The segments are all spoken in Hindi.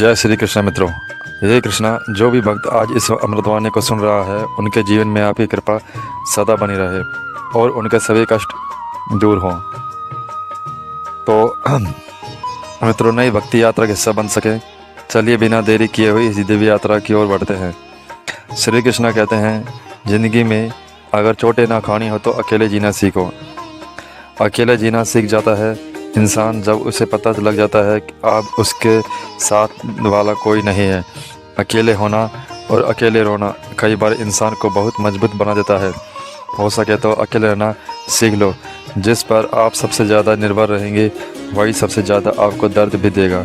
जय श्री कृष्ण मित्रों। हे कृष्णा, जो भी भक्त आज इस अमृतवाणी को सुन रहा है उनके जीवन में आपकी कृपा सदा बनी रहे और उनके सभी कष्ट दूर हों। तो मित्रों, नई भक्ति यात्रा का हिस्सा बन सके, चलिए बिना देरी किए हुए इस दिव्य यात्रा की ओर बढ़ते हैं। श्री कृष्ण कहते हैं, जिंदगी में अगर चोटें ना खानी हो तो अकेले जीना सीखो। अकेले जीना सीख जाता है इंसान जब उसे पता लग जाता है कि अब उसके साथ वाला कोई नहीं है। अकेले होना और अकेले रोना कई बार इंसान को बहुत मजबूत बना देता है। हो सके तो अकेले रहना सीख लो। जिस पर आप सबसे ज़्यादा निर्भर रहेंगे वही सबसे ज़्यादा आपको दर्द भी देगा।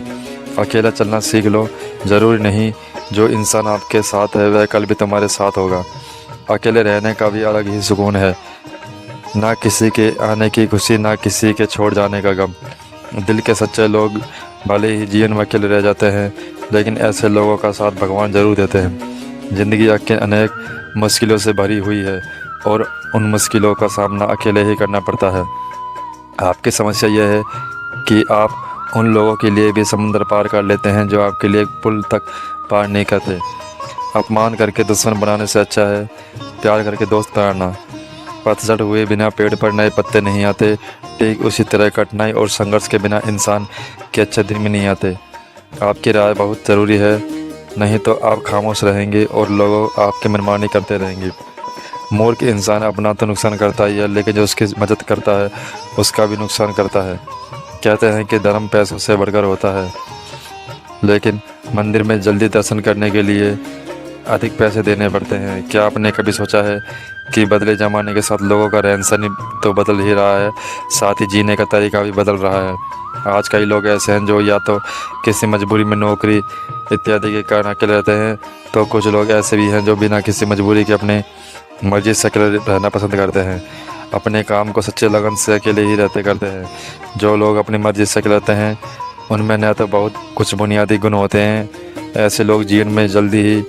अकेला चलना सीख लो। ज़रूरी नहीं जो इंसान आपके साथ है वह कल भी तुम्हारे साथ होगा। अकेले रहने का भी अलग ही सुकून है। ना किसी के आने की खुशी, ना किसी के छोड़ जाने का गम। दिल के सच्चे लोग भले ही जीवन में अकेले रह जाते हैं, लेकिन ऐसे लोगों का साथ भगवान जरूर देते हैं। ज़िंदगी अनेक मुश्किलों से भरी हुई है और उन मुश्किलों का सामना अकेले ही करना पड़ता है। आपकी समस्या यह है कि आप उन लोगों के लिए भी समुद्र पार कर लेते हैं जो आपके लिए पुल तक पार नहीं करते। अपमान करके दुश्मन बनाने से अच्छा है प्यार करके दोस्त बनाना। पतझड़ हुए बिना पेड़ पर नए पत्ते नहीं आते, ठीक उसी तरह कठिनाई और संघर्ष के बिना इंसान के अच्छे दिन में नहीं आते। आपकी राय बहुत ज़रूरी है, नहीं तो आप खामोश रहेंगे और लोग आपकी मनमानी करते रहेंगे। मूर्ख इंसान अपना तो नुकसान करता ही है, लेकिन जो उसकी मदद करता है उसका भी नुकसान करता है। कहते हैं कि धर्म पैसों से बढ़कर होता है, लेकिन मंदिर में जल्दी दर्शन करने के लिए अधिक पैसे देने पड़ते हैं। क्या आपने कभी सोचा है कि बदले ज़माने के साथ लोगों का रहन सहन तो बदल ही रहा है, साथ ही जीने का तरीका भी बदल रहा है। आज कई लोग ऐसे हैं जो या तो किसी मजबूरी में नौकरी इत्यादि के कारण अकेले रहते हैं, तो कुछ लोग ऐसे भी हैं जो बिना किसी मजबूरी के अपने मर्जी से अकेले रहना पसंद करते हैं। अपने काम को सच्चे लगन से अकेले ही करते हैं। जो लोग अपनी मर्जी से अकेले रहते हैं उनमें न तो बहुत कुछ बुनियादी गुण होते हैं, ऐसे लोग जीवन में जल्दी ही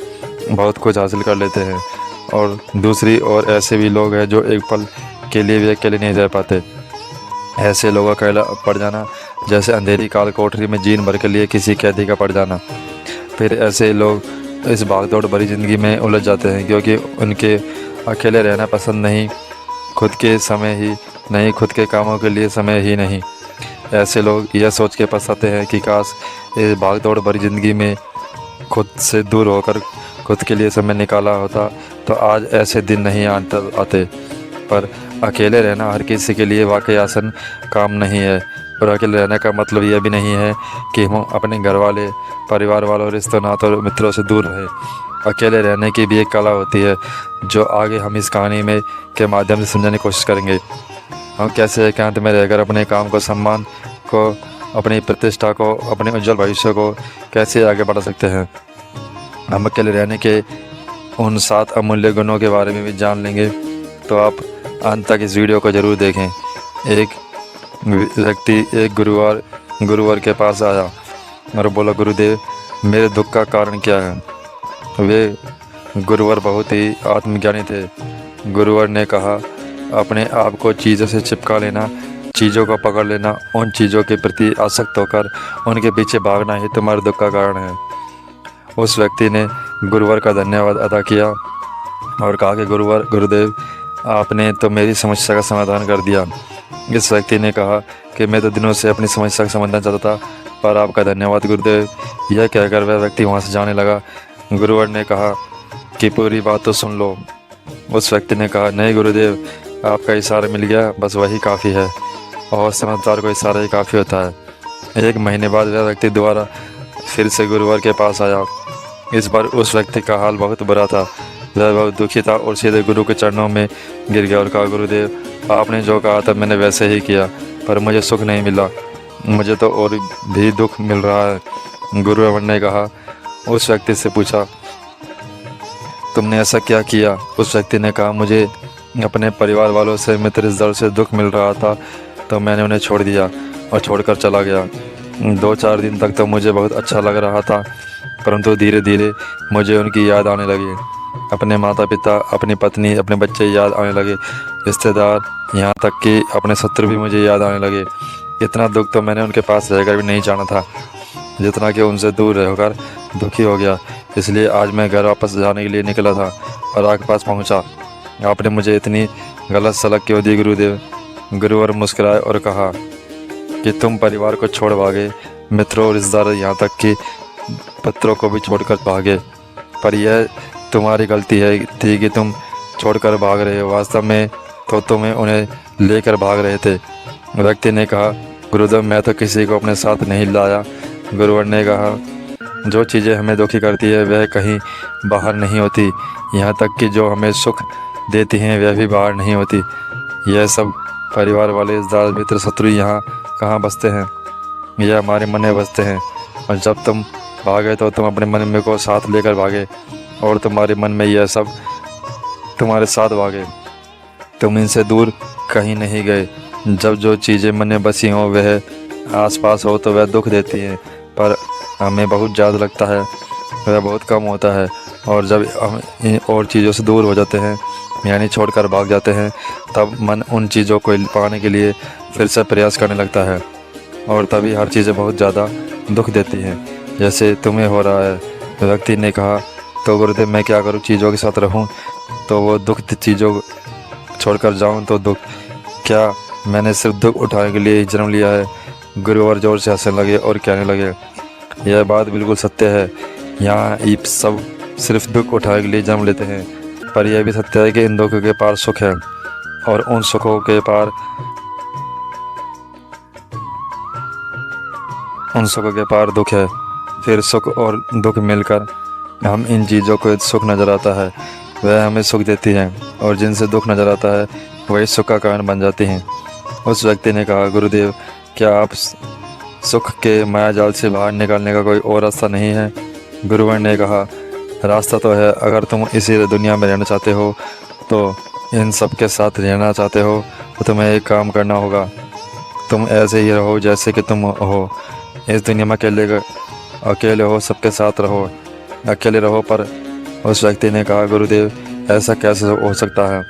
बहुत कुछ हासिल कर लेते हैं, और दूसरी ओर ऐसे भी लोग हैं जो एक पल के लिए भी अकेले नहीं रह पाते। ऐसे लोगों का अकेला पड़ जाना जैसे अंधेरी काल कोठरी में जीन भर के लिए किसी कैदी का पड़ जाना। फिर ऐसे लोग इस भागदौड़ भरी ज़िंदगी में उलझ जाते हैं क्योंकि उनके अकेले रहना पसंद नहीं, खुद के समय ही नहीं, खुद के कामों के लिए समय ही नहीं। ऐसे लोग यह सोच के पछताते हैं कि काश इस भागदौड़ भरी ज़िंदगी में खुद से दूर होकर खुद के लिए समय निकाला होता तो आज ऐसे दिन नहीं आते। पर अकेले रहना हर किसी के लिए वाकई आसान काम नहीं है, और अकेले रहने का मतलब यह भी नहीं है कि हम अपने घर वाले, परिवार वालों, रिश्तों, नातों और मित्रों से दूर रहें। अकेले रहने की भी एक कला होती है जो आगे हम इस कहानी में के माध्यम से समझने की कोशिश करेंगे। हम कैसे एकांत में रहकर अपने काम को, सम्मान को, अपनी प्रतिष्ठा को, अपने उज्जवल भविष्य को कैसे आगे बढ़ा सकते हैं। हम अकेले रहने के उन 7 अमूल्य गुणों के बारे में भी जान लेंगे, तो आप अंत तक इस वीडियो को ज़रूर देखें। एक व्यक्ति एक गुरुवर के पास आया और बोला, गुरुदेव मेरे दुख का कारण क्या है। वे गुरुवर बहुत ही आत्मज्ञानी थे। गुरुवर ने कहा, अपने आप को चीज़ों से चिपका लेना, चीज़ों को पकड़ लेना, उन चीज़ों के प्रति आसक्त होकर उनके पीछे भागना ही तुम्हारे दुख का कारण है। उस व्यक्ति ने गुरुवर का धन्यवाद अदा किया और कहा कि गुरुदेव आपने तो मेरी समस्या का समाधान कर दिया। इस व्यक्ति ने कहा कि मैं तो दिनों से अपनी समस्या का समाधान चाहता था, पर आपका धन्यवाद गुरुदेव। यह कहकर वह व्यक्ति वहाँ से जाने लगा। गुरुवर ने कहा कि पूरी बात तो सुन लो। उस व्यक्ति ने कहा, नहीं गुरुदेव, आपका इशारा मिल गया, बस वही काफ़ी है, और समझदार को इशारा ही काफ़ी होता है। 1 महीने बाद वह व्यक्ति दोबारा फिर से गुरुवर के पास आया। इस बार उस व्यक्ति का हाल बहुत बुरा था। वह बहुत दुखी था और सीधे गुरु के चरणों में गिर गया और कहा, गुरुदेव आपने जो कहा था मैंने वैसे ही किया, पर मुझे सुख नहीं मिला, मुझे तो और भी दुख मिल रहा है। गुरुवर ने कहा, उस व्यक्ति से पूछा, तुमने ऐसा क्या किया। उस व्यक्ति ने कहा, मुझे अपने परिवार वालों से, मित्र, रिश्तेदारों से दुख मिल रहा था तो मैंने उन्हें छोड़ दिया और छोड़कर चला गया। 2-4 दिन तक तो मुझे बहुत अच्छा लग रहा था, परंतु धीरे धीरे मुझे उनकी याद आने लगी। अपने माता पिता, अपनी पत्नी, अपने बच्चे याद आने लगे, रिश्तेदार, यहाँ तक कि अपने शत्रु भी मुझे याद आने लगे। इतना दुख तो मैंने उनके पास रहकर भी नहीं जाना था। जितना कि उनसे दूर रहकर दुखी हो गया। इसलिए आज मैं घर वापस जाने के लिए निकला था और आपके पास पहुंचा। आपने मुझे इतनी गलत सलाह क्यों दी गुरुदेव? गुरुवर मुस्कुराए और कहा कि तुम परिवार को छोड़ भागे, मित्रों, रिश्तेदार, यहाँ तक कि पत्रों को भी छोड़कर भागे। पर यह तुम्हारी गलती है थी कि तुम छोड़कर भाग रहे हो। वास्तव में तो तुम्हें उन्हें लेकर भाग रहे थे। व्यक्ति ने कहा, गुरुदेव, मैं तो किसी को अपने साथ नहीं लाया। गुरुवर ने कहा, जो चीज़ें हमें दुखी करती है वह कहीं बाहर नहीं होती, यहाँ तक कि जो हमें सुख देती हैं वह भी बाहर नहीं होती। यह सब परिवार वाले, रिश्तेदार, मित्र, शत्रु यहाँ कहाँ बसते हैं? यह हमारे मन में बसते हैं। और जब तुम भागे तो तुम अपने मन में को साथ लेकर भागे और तुम्हारे मन में यह सब तुम्हारे साथ भागे। तुम इनसे दूर कहीं नहीं गए। जब जो चीज़ें मन में बसी हों वह आसपास हो तो वह दुख देती हैं, पर हमें बहुत ज़्यादा लगता है वह बहुत कम होता है। और जब हम इन और चीज़ों से दूर हो जाते हैं, यानी छोड़कर भाग जाते हैं, तब मन उन चीज़ों को पाने के लिए फिर से प्रयास करने लगता है और तभी हर चीज़ें बहुत ज़्यादा दुख देती हैं, जैसे तुम्हें हो रहा है। व्यक्ति ने कहा, तो गुरुदेव, मैं क्या करूं? चीज़ों के साथ रहूं तो वो दुख, चीज़ों छोड़कर जाऊं तो दुख? क्या मैंने सिर्फ दुख उठाने के लिए ही जन्म लिया है? गुरुवर जोर से हंसने लगे और कहने लगे, यह बात बिल्कुल सत्य है। यहाँ ये सब सिर्फ दुख उठाने के लिए जन्म लेते हैं, पर यह भी सत्य है कि इन दुखों के पार सुख है और उन सुखों के पार दुख है। फिर सुख और दुख मिलकर हम इन चीज़ों को सुख नज़र आता है वह हमें सुख देती हैं, और जिनसे दुख नज़र आता है वही सुख का कारण बन जाती हैं। उस व्यक्ति ने कहा, गुरुदेव, क्या आप सुख के माया जाल से बाहर निकलने का कोई और रास्ता नहीं है? गुरुवर ने कहा, रास्ता तो है। अगर तुम इसी दुनिया में रहना चाहते हो, तो इन सब के साथ रहना चाहते हो, तो तुम्हें एक काम करना होगा। तुम ऐसे ही रहो जैसे कि तुम हो। इस दुनिया में अकेले हो, सबके साथ रहो, अकेले रहो। पर उस व्यक्ति ने कहा, गुरुदेव, ऐसा कैसे हो सकता है?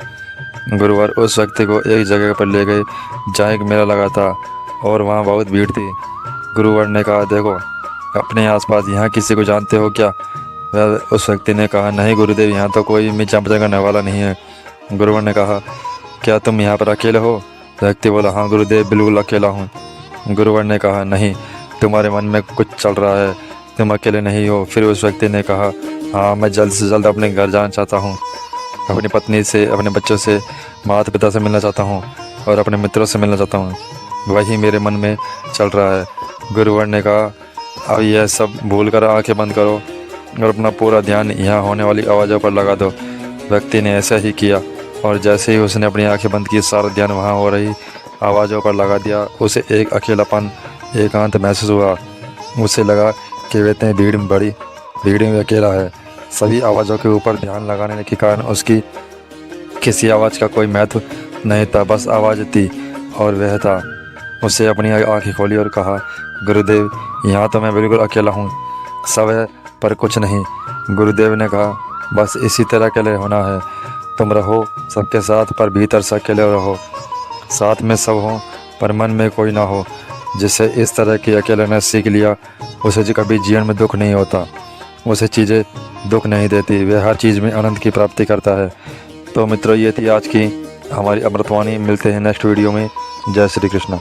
गुरुवर उस व्यक्ति को एक जगह पर ले गए जहाँ एक मेला लगा था और वहाँ बहुत भीड़ थी। गुरुवर ने कहा, देखो अपने आसपास, यहाँ किसी को जानते हो क्या? उस व्यक्ति ने कहा, नहीं गुरुदेव, यहाँ तो कोई मिर्चा करने वाला नहीं है। गुरुवर ने कहा, क्या तुम यहाँ पर अकेले हो? व्यक्ति बोला, हाँ गुरुदेव, बिल्कुल अकेला हूँ। गुरुवर ने कहा, नहीं, तुम्हारे मन में कुछ चल रहा है, तुम अकेले नहीं हो। फिर उस व्यक्ति ने कहा, हाँ, मैं जल्द से जल्द अपने घर जाना चाहता हूँ, अपनी पत्नी से, अपने बच्चों से, माता पिता से मिलना चाहता हूँ और अपने मित्रों से मिलना चाहता हूँ। वही मेरे मन में चल रहा है। गुरुवर ने कहा, अब यह सब भूल कर आँखें बंद करो और अपना पूरा ध्यान यहाँ होने वाली आवाज़ों पर लगा दो। व्यक्ति ने ऐसा ही किया और जैसे ही उसने अपनी आंखें बंद की, सारा ध्यान वहाँ हो रही आवाज़ों पर लगा दिया। उसे एक अकेलापन, एकांत महसूस हुआ। उसे लगा कि वह इतनी भीड़ में अकेला है। सभी आवाज़ों के ऊपर ध्यान लगाने के कारण उसकी किसी आवाज़ का कोई महत्व नहीं था, बस आवाज़ थी और वह था। उसे अपनी आंखें खोली और कहा, गुरुदेव, यहाँ तो मैं बिल्कुल अकेला हूँ, सब है पर कुछ नहीं। गुरुदेव ने कहा, बस इसी तरह अकेले होना है। तुम रहो सबके साथ, पर भीतर से अकेले रहो। साथ में सब हो पर मन में कोई ना हो। जिसे इस तरह की अकेलेपन सीख लिया, उसे कभी जीवन में दुख नहीं होता। उसे चीज़ें दुख नहीं देती, वह हर चीज़ में आनंद की प्राप्ति करता है। तो मित्रों, ये थी आज की हमारी अमृतवाणी। मिलते हैं नेक्स्ट वीडियो में। जय श्री कृष्ण।